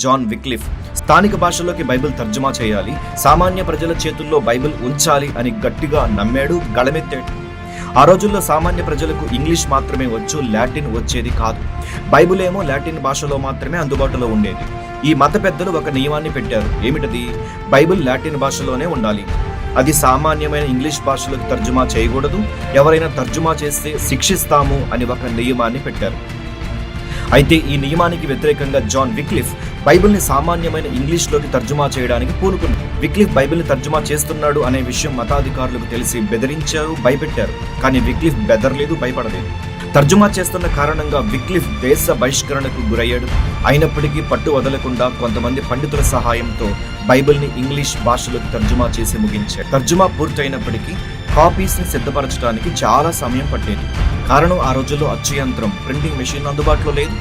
John Wycliffe స్థానిక భాషలోకి Bible తర్జుమా చేయాలి, సామాన్య ప్రజల చేతుల్లో బైబిల్ ఉంచాలి అని గట్టిగా నమ్మాడు, గళమెత్తాడు. ఆ రోజుల్లో సామాన్య ప్రజలకు ఇంగ్లీష్ మాత్రమే వచ్చు, లాటిన్ వచ్చేది కాదు. బైబిల్ ఏమో లాటిన్ భాషలో మాత్రమే అందుబాటులో ఉండేది. ఈ మత పెద్దలు ఒక నియమాన్ని పెట్టారు. ఏమిటది? బైబిల్ లాటిన్ భాషలోనే ఉండాలి, అది సామాన్యమైన ఇంగ్లీష్ భాషలోకి తర్జుమా చేయకూడదు, ఎవరైనా తర్జుమా చేస్తే శిక్షిస్తాము అని ఒక నియమాన్ని పెట్టారు. అయితే ఈ నియమానికి వ్యతిరేకంగా జాన్ విక్లిఫ్ బైబిల్ని సామాన్యమైన ఇంగ్లీష్లోకి తర్జుమా చేయడానికి పూనుకున్నాడు. విక్లిఫ్ బైబిల్ని తర్జుమా చేస్తున్నాడు అనే విషయం మతాధికారులకు తెలిసి బెదిరించారు, భయపెట్టారు. కానీ విక్లిఫ్ బెదరలేదు, భయపడలేదు. తర్జుమా చేస్తున్న కారణంగా విక్లిఫ్ దేశ బహిష్కరణకు గురయ్యాడు. అయినప్పటికీ పట్టు వదలకుండా కొంతమంది పండితుల సహాయంతో బైబిల్ని ఇంగ్లీష్ భాషలోకి తర్జుమా చేసి ముగించాడు. తర్జుమా పూర్తయినప్పటికీ కాపీస్ని సిద్ధపరచడానికి చాలా సమయం పట్టేది. కారణం, ఆ రోజుల్లో అచ్చు యంత్రం, ప్రింటింగ్ మెషిన్ అందుబాటులో లేదు.